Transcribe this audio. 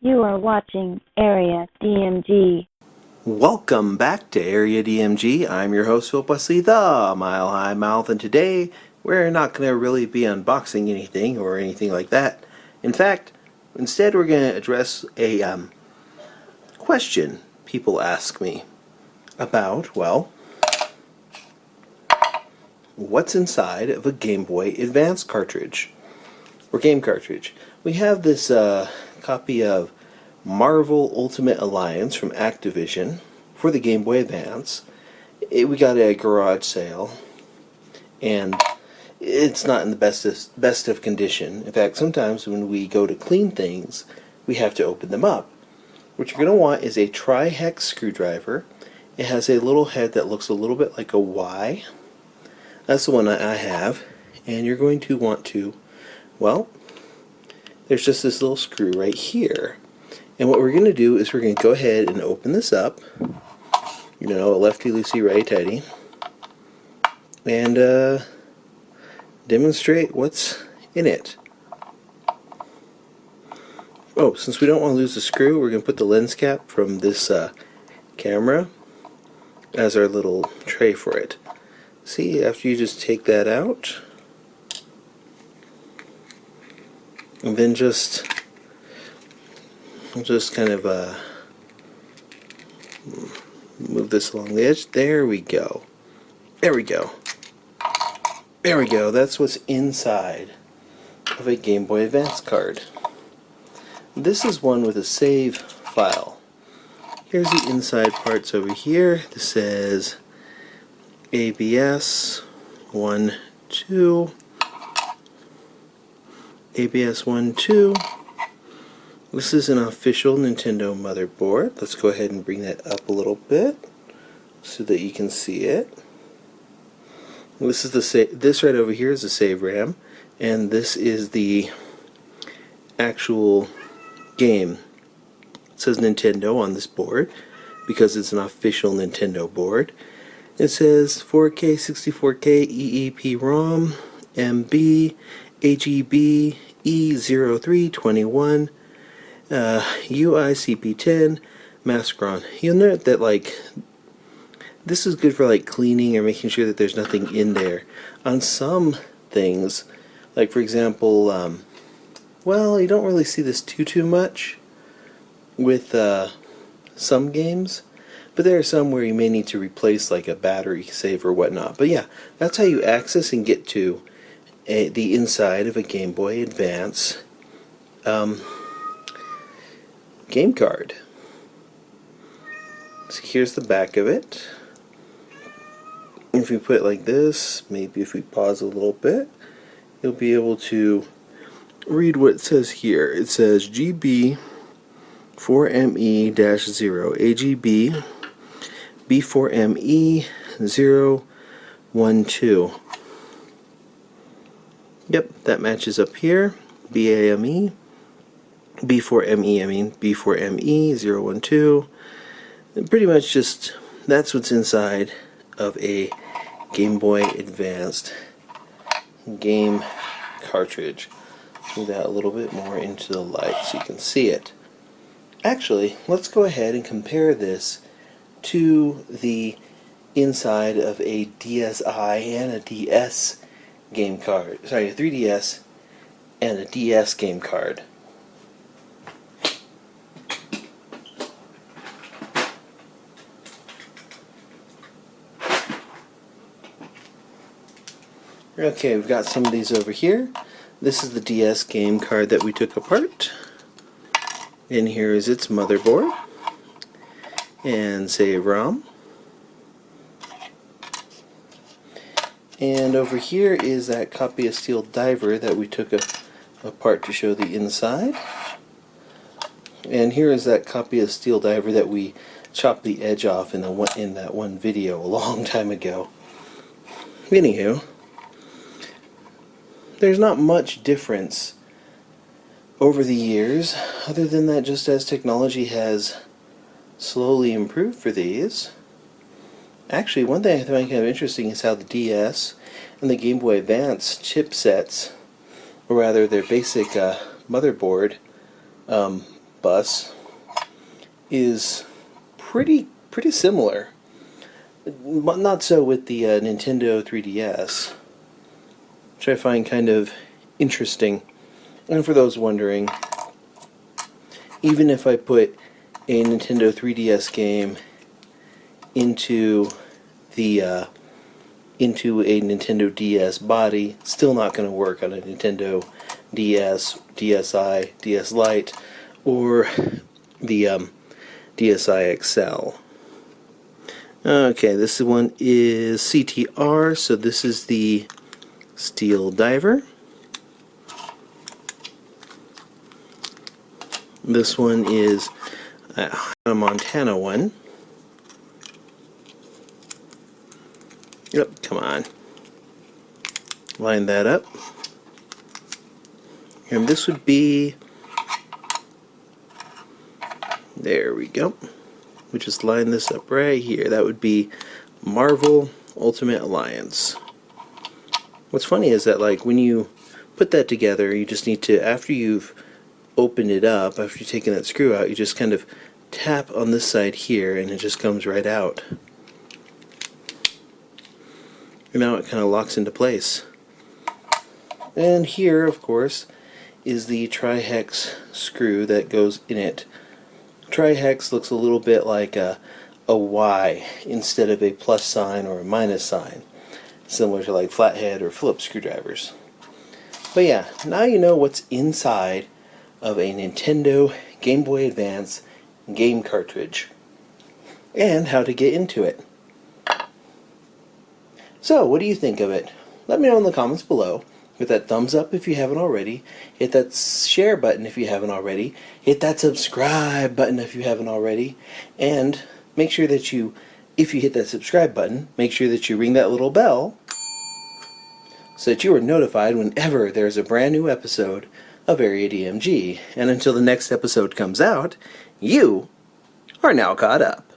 You are watching Area DMG. Welcome back to Area DMG. I'm your host, Philip Wesley, the Mile High Mouth, and today we're not going to really be unboxing anything or anything like that. In fact, instead we're going to address a question people ask me about, well, what's inside of a Game Boy Advance cartridge, or game cartridge. We have this copy of Marvel Ultimate Alliance from Activision for the Game Boy Advance. We got a garage sale, and it's not in the best of condition. In fact, sometimes when we go to clean things, we have to open them up. What you're going to want is a tri-hex screwdriver. It has a little head that looks a little bit like a Y. That's the one I have. And you're going to want to, well, there's just this little screw right here. And what we're going to do is we're going to go ahead and open this up. You know, lefty loosey, righty tighty. And demonstrate what's in it. Oh, since we don't want to lose the screw, we're going to put the lens cap from this camera as our little tray for it. See, after you just take that out, and then just kind of move this along the edge. There we go. There we go. There we go. That's what's inside of a Game Boy Advance card. This is one with a save file. Here's the inside parts over here. This says ABS 1, 2. ABS 1, 2. This is an official Nintendo motherboard. Let's go ahead and bring that up a little bit so that you can see it. This is this right over here is the save RAM, and this is the actual game. It says Nintendo on this board because it's an official Nintendo board. It says 4K 64K EEPROM MB AGB E0321 UICP10 Mascron. You'll note that this is good for cleaning or making sure that there's nothing in there. On some things, like for example, well, you don't really see this too much with some games, but there are some where you may need to replace a battery save or whatnot. But yeah, that's how you access and get to the inside of a Game Boy Advance game card. So here's the back of it. If we put it like this, maybe if we pause a little bit, you'll be able to read what it says here. It says GB 4ME-0 AGB B4ME 012. Yep, that matches up here. BAME B4ME, B4ME 012. And pretty much just that's what's inside of a Game Boy Advanced game cartridge. Move that a little bit more into the light so you can see it. Actually, let's go ahead and compare this to the inside of a DSi and a DS game card. Sorry, a 3DS and a DS game card. Okay, we've got some of these over here. This is the DS game card that we took apart. And here is its motherboard and save ROM. And over here is that copy of Steel Diver that we took apart to show the inside. And here is that copy of Steel Diver that we chopped the edge off in that one video a long time ago. Anywho, there's not much difference over the years, other than that just as technology has slowly improved for these. Actually, one thing I find kind of interesting is how the DS and the Game Boy Advance chipsets, or rather their basic motherboard, bus is pretty similar. But not so with the Nintendo 3DS, which I find kind of interesting. And for those wondering, even if I put a Nintendo 3DS game into a Nintendo DS body, still not going to work on a Nintendo DS, DSi, DS Lite, or the DSi XL. Okay, this one is CTR, so this is the Steel Diver. This one is a Montana one. Yep, come on. Line that up. And this would be... There we go. We just line this up right here. That would be Marvel Ultimate Alliance. What's funny is that, like, when you put that together, you just need to, after you've opened it up, after you've taken that screw out, you just kind of tap on this side here and it just comes right out. And now it kind of locks into place. And here, of course, is the tri-hex screw that goes in it. Tri-hex looks a little bit like a Y instead of a plus sign or a minus sign, similar to like flathead or Phillips screwdrivers. But yeah, now you know what's inside of a Nintendo Game Boy Advance game cartridge and how to get into it. So, what do you think of it? Let me know in the comments below. Hit that thumbs up if you haven't already. Hit that share button if you haven't already. Hit that subscribe button if you haven't already. And make sure that you, if you hit that subscribe button, make sure that you ring that little bell so that you are notified whenever there's a brand new episode of Area DMG. And until the next episode comes out, you are now caught up.